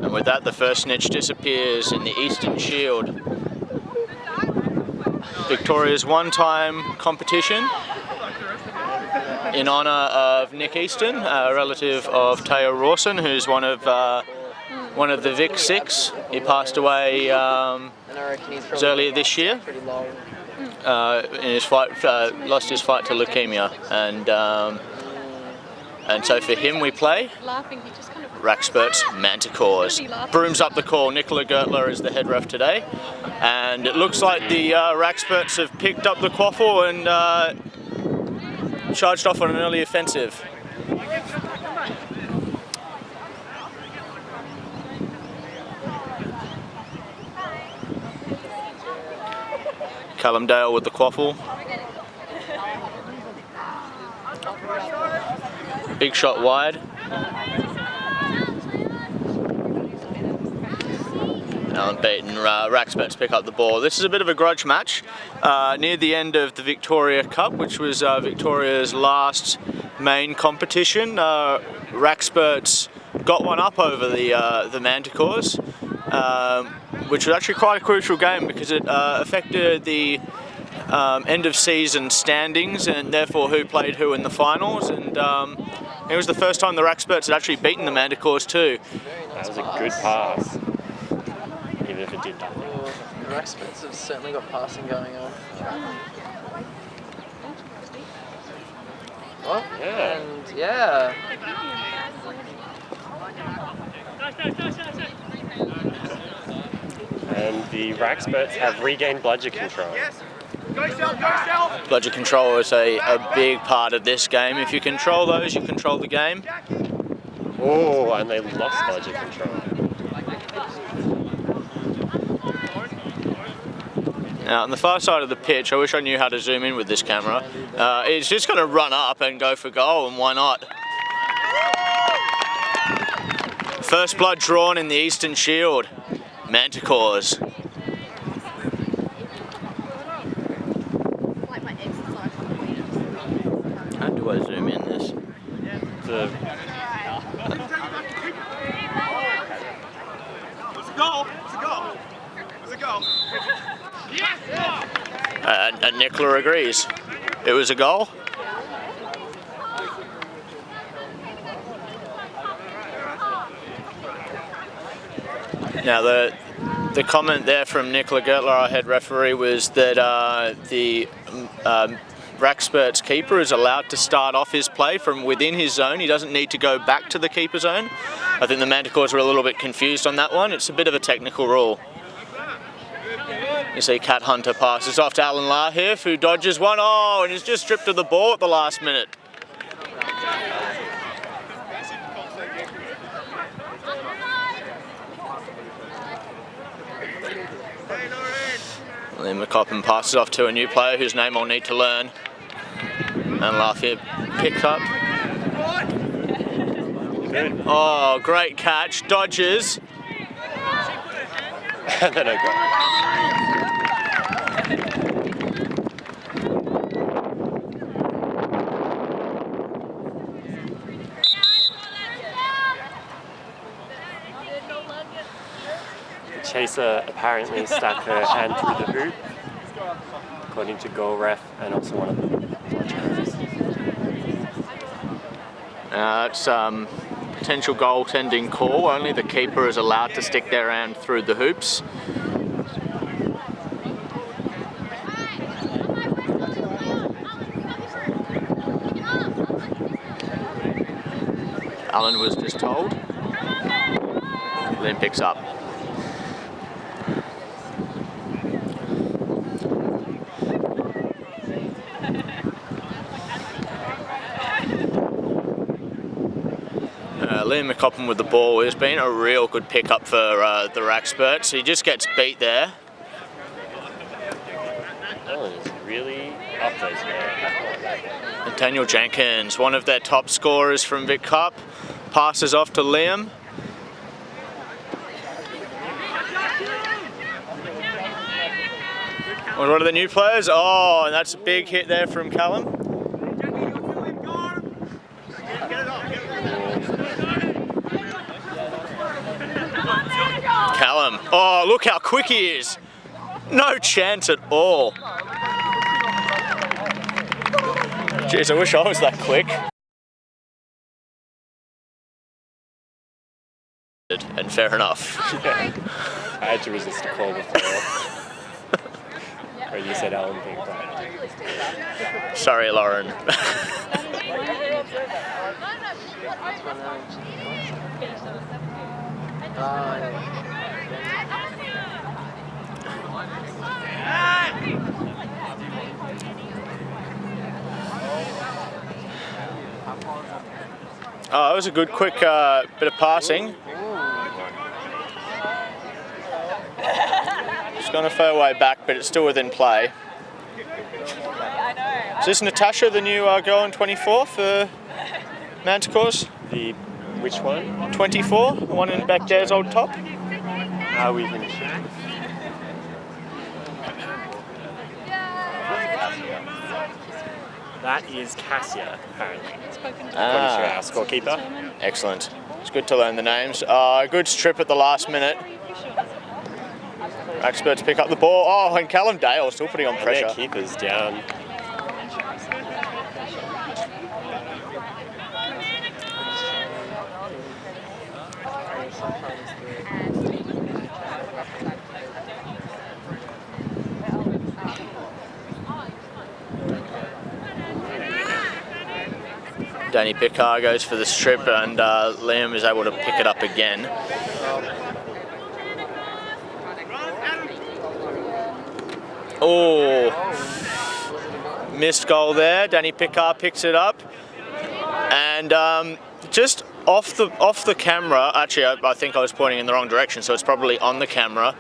And with that, the first snitch disappears in the Easton Shield. Victoria's one-time competition in honour of Nick Easton, a relative of Teo Rawson, who's one of the Vic Six. He passed away earlier this year. In his fight, lost his fight to leukemia, and so for him we play Wrackspurts Manticores. Brooms up the call. Nicola Gertler is the head ref today, and it looks like the Wrackspurts have picked up the quaffle and charged off on an early offensive. Callum Dale with the quaffle. Big shot wide. Alan Beaton, Wrackspurts pick up the ball. This is a bit of a grudge match near the end of the Victoria Cup, which was Victoria's last main competition. Wrackspurts got one up over the Manticores, which was actually quite a crucial game because it affected the end of season standings and therefore who played who in the finals. And it was the first time the Wrackspurts had actually beaten the Manticores too. That was a good pass, even if it did nothing. The Wrackspurts have certainly got passing going on. Oh, yeah. And yeah. And the Wrackspurts have regained bludger control. Bludger control is a big part of this game. If you control those, you control the game. Oh, and they lost bludger control. Now, on the far side of the pitch, I wish I knew how to zoom in with this camera. It's just going to run up and go for goal, and why not? First blood drawn in the Eastern Shield. Manticores. How do I zoom in this? It's a goal! It's a goal! It's a goal! And Nicola agrees. It was a goal. Now the comment there from Nicola Gertler, our head referee, was that the Wrackspurts keeper is allowed to start off his play from within his zone. He doesn't need to go back to the keeper zone. I think the Manticores were a little bit confused on that one. It's a bit of a technical rule. You see Cat Hunter passes off to Alan Lahif, who dodges one. Oh, and he's just stripped of the ball at the last minute. Liam McCoppin passes off to a new player whose name I'll need to learn. And Lahif picks up. Oh, great catch. Dodges. And then I got Chaser apparently stuck her hand through the hoop, according to goal ref and also one of the judges. It's potential goaltending call. Only the keeper is allowed to stick their hand through the hoops. Alan was just told. Liam picks up. Liam McCoppin with the ball. It's been a real good pickup for the Wrackspurts. He just gets beat there. Oh, it's really up those guys. And Daniel Jenkins, one of their top scorers from Vic Cup, passes off to Liam. What are the new players? Oh, and that's a big hit there from Callum. Oh, look how quick he is. No chance at all. Jeez, I wish I was that quick. And fair enough. Yeah. I had to resist a call before. When you said Alan Pink. Sorry, Lauren. Oh, that was a good, quick bit of passing. It's gone a fair way back, but it's still within play. Is this Natasha, the new girl in 24 for Manticores? The which one? 24, the one in back there's old top. We can check. That is Cassia, apparently. According to our scorekeeper. Excellent. It's good to learn the names. Good strip at the last minute. Wrackspurts pick up the ball. Oh, and Callum Dale still putting on pressure. Their keeper's down. Danny Pickard goes for the strip and Liam is able to pick it up again. Oh, missed goal there. Danny Pickard picks it up, and just off the camera. Actually, I think I was pointing in the wrong direction, so it's probably on the camera.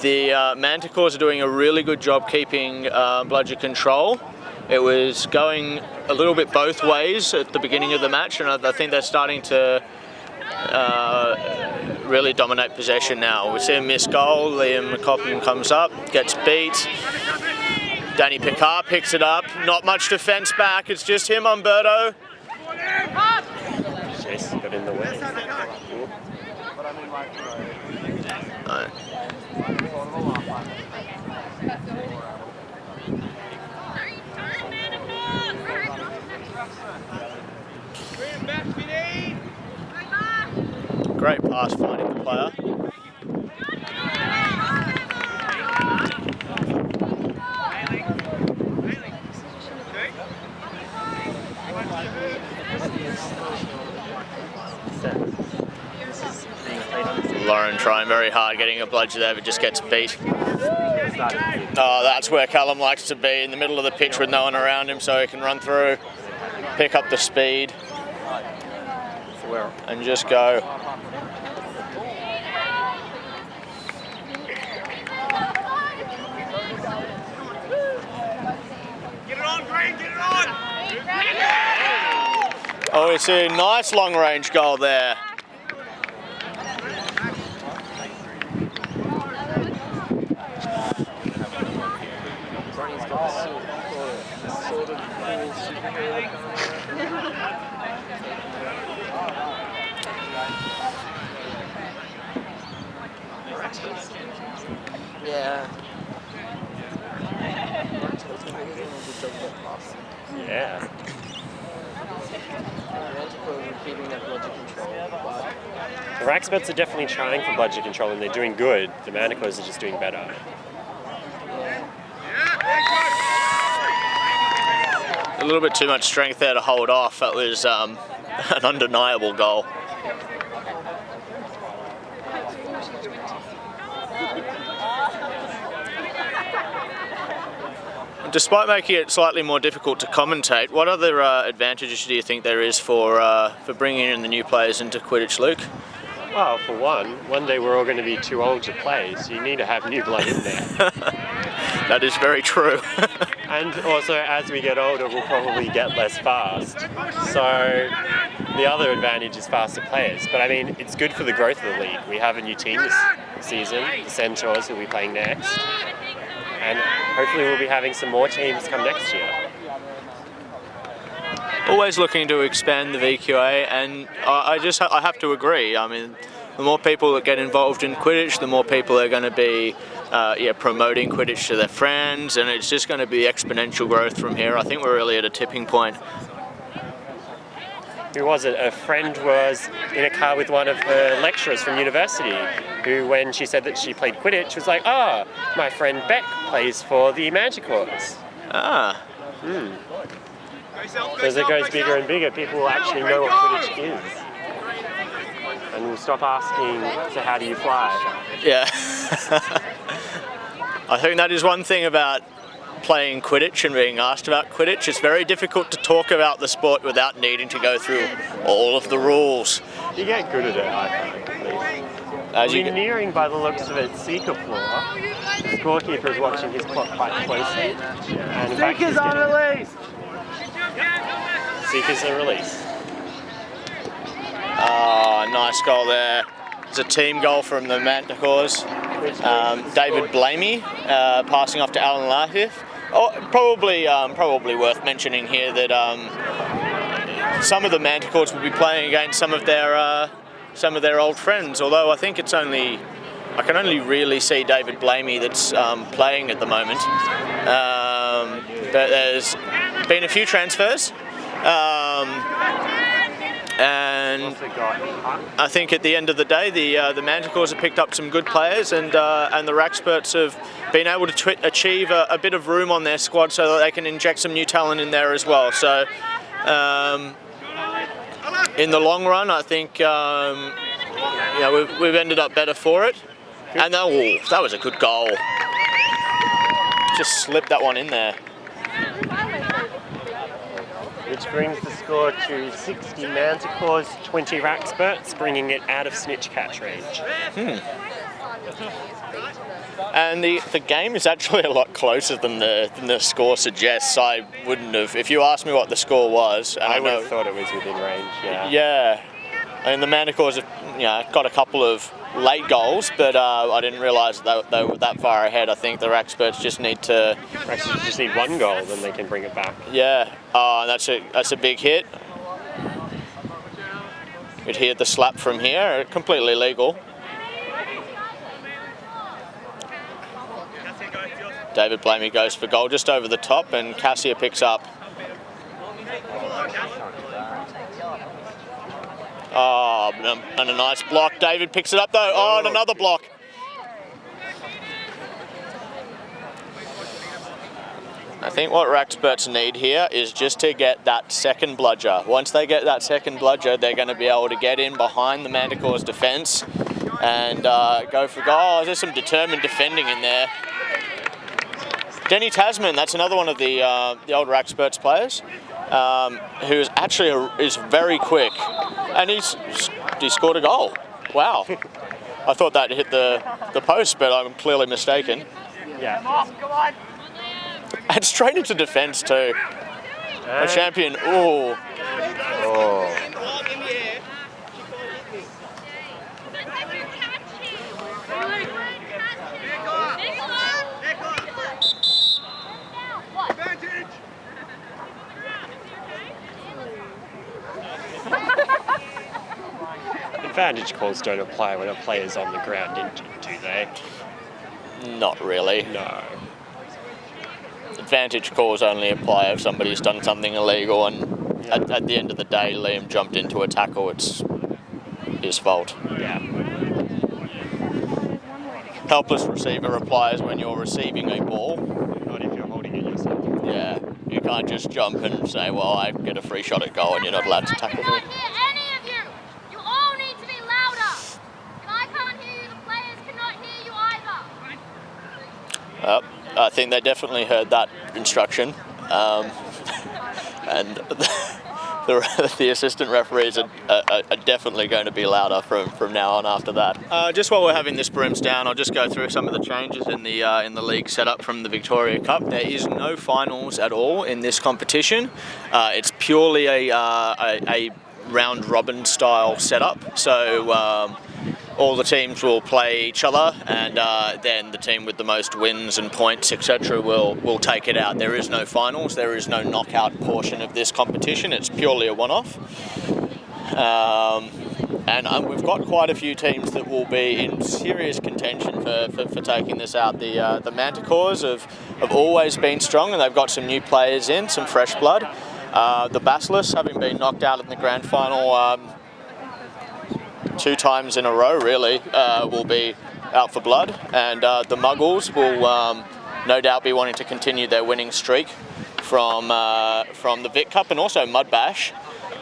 The Manticores are doing a really good job keeping bludger control. It was going a little bit both ways at the beginning of the match, and I think they're starting to really dominate possession now. We see a missed goal. Liam McCoppin comes up, gets beat. Danny Pickard picks it up. Not much defence back. It's just him, Umberto. Chase got in the way. No. Great pass finding the player. Lauren trying very hard, getting a bludger there, but just gets beat. Oh, that's where Callum likes to be, in the middle of the pitch with no one around him, so he can run through, pick up the speed, and just go. Get it on, Green, get it on! Oh, we see a nice long-range goal there. Yeah. Yeah. The Wrackspurts are definitely trying for bludger control and they're doing good. The Manticores are just doing better. A little bit too much strength there to hold off. That was an undeniable goal. Despite making it slightly more difficult to commentate, what other advantages do you think there is for bringing in the new players into Quidditch, Luke? Well, for one day we're all going to be too old to play, so you need to have new blood in there. That is very true. And also, as we get older, we'll probably get less fast. So the other advantage is faster players. But I mean, it's good for the growth of the league. We have a new team this season, the Centaurs, who will be playing next. And hopefully we'll be having some more teams come next year. Always looking to expand the VQA, and I have to agree. I mean, The more people that get involved in Quidditch, the more people are going to be promoting Quidditch to their friends, and it's just going to be exponential growth from here. I think we're really at a tipping point. Who was it? A friend was in a car with one of her lecturers from university, who, when she said that she played Quidditch, was like, my friend Beck plays for the Manticores. Ah. So as it goes bigger and bigger, people will actually know what Quidditch is. And we'll stop asking, so how do you fly? Yeah. I think that is one thing about playing Quidditch and being asked about Quidditch. It's very difficult to talk about the sport without needing to go through all of the rules. You get good at it, I think, at least. We're nearing, by the looks of it, Seeker floor. The scorekeeper is watching his clock quite closely. And in fact, Seekers on release! Seekers are released. Nice goal there. It's a team goal from the Manticores. David Blamey passing off to Alan Latif. Probably worth mentioning here that some of the Manticores will be playing against some of their old friends. Although I think I can only really see David Blamey that's playing at the moment. But there's been a few transfers. And I think at the end of the day, the Manticores have picked up some good players, and the Wrackspurts have been able to achieve a bit of room on their squad so that they can inject some new talent in there as well. So in the long run, I think we've ended up better for it. And that was a good goal. Just slipped that one in there. Which brings the score to 60 Manticores, 20 Wrackspurts, bringing it out of snitch catch range. And the game is actually a lot closer than the score suggests. I wouldn't have, if you asked me what the score was. And I would have thought it was within range, yeah. Yeah. I mean, the Manticores have got a couple of late goals, but I didn't realise that they were that far ahead. I think the Wrackspurts just need one goal, then they can bring it back. Yeah, that's a big hit. You'd hear the slap from here, completely legal. David Blamey goes for goal just over the top, and Cassia picks up. And a nice block. David picks it up though. And another block. I think what Wrackspurts need here is just to get that second bludger. Once they get that second bludger, they're going to be able to get in behind the Manticore's defence and go for goal. There's some determined defending in there. Denny Tasman, that's another one of the old Wrackspurts players, who is actually is very quick, and he scored a goal. Wow. I thought that hit the post, but I'm clearly mistaken. Yeah. Come on! And straight into defence too. A champion. Ooh. Oh. Advantage calls don't apply when a player's on the ground injured, do they? Not really. No. Advantage calls only apply if somebody's done something illegal, and at the end of the day, Liam jumped into a tackle. It's his fault. Yeah. Helpless receiver applies when you're receiving a ball. Not if you're holding it yourself. Yeah, you can't just jump and say, well, I get a free shot at goal, and you're not allowed to tackle me. I think they definitely heard that instruction, and the assistant referees are definitely going to be louder from now on after that. Just while we're having this brooms down, I'll just go through some of the changes in the league setup from the Victoria Cup. There is no finals at all in this competition. It's purely a round robin style setup. So. All the teams will play each other, and then the team with the most wins and points, etc., will take it out. There is no finals. There is no knockout portion of this competition. It's purely a one-off. And we've got quite a few teams that will be in serious contention for taking this out. The Manticores have always been strong, and they've got some new players in, some fresh blood. The Basilisks, having been knocked out in the grand final 2 times in a row, really, will be out for blood. And the Muggles will no doubt be wanting to continue their winning streak from the Vic Cup and also Mud Bash.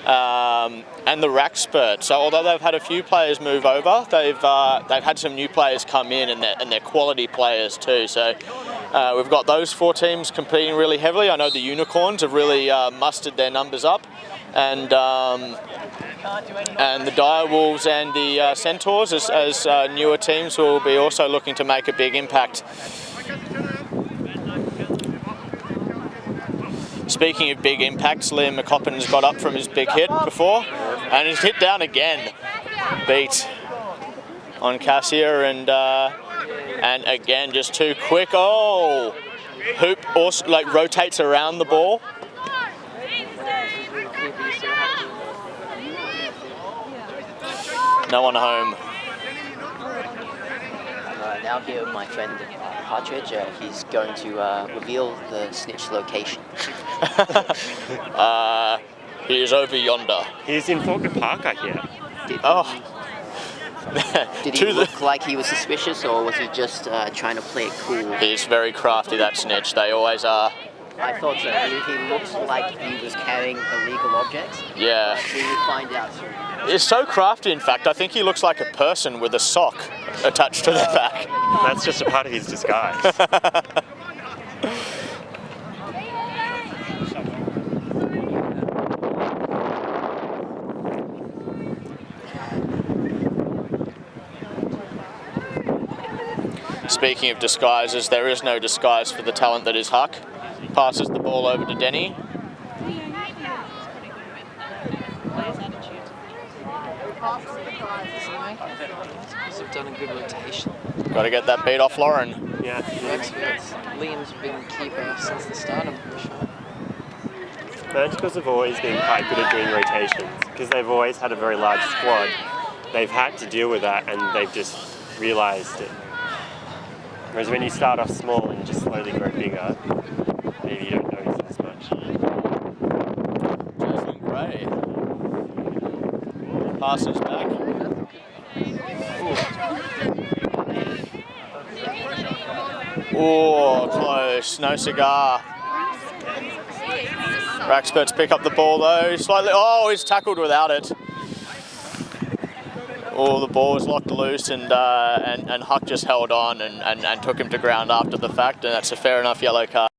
And the Wrackspurts. So although they've had a few players move over, they've had some new players come in, and they're quality players too. So we've got those 4 teams competing really heavily. I know the Unicorns have really mustered their numbers up, and the Direwolves and the Centaurs as newer teams will be also looking to make a big impact. Speaking of big impacts, Liam McCoppin's got up from his big hit before, and he's hit down again. Beat on Cassia, and again just too quick. Oh, Hoop also like rotates around the ball. No one home. Now here with my friend Partridge, he's going to reveal the snitch location. He is over yonder. He's in Faulkner Park, I hear. Did he look like he was suspicious, or was he just trying to play it cool? He's very crafty, that snitch. They always are. I thought so. He looks like he was carrying illegal objects. Yeah. We will find out soon. He's so crafty, in fact. I think he looks like a person with a sock attached to their back. That's just a part of his disguise. Speaking of disguises, there is no disguise for the talent that is Huck. Passes the ball over to Denny. They've done a good rotation. Got to get that beat off Lauren. Yeah. Liam's been keeper since the start, I'm pretty sure. Manticores have always been quite good at doing rotations because they've always had a very large squad. They've had to deal with that, and they've just realised it. Whereas when you start off small and just slowly grow bigger, maybe you don't notice as much. Jason Gray passes back. Oh, close. No cigar. Wrackspurts pick up the ball though. Slightly. Oh, he's tackled without it. Oh, the ball was locked loose, and Huck just held on and took him to ground after the fact, and that's a fair enough yellow card.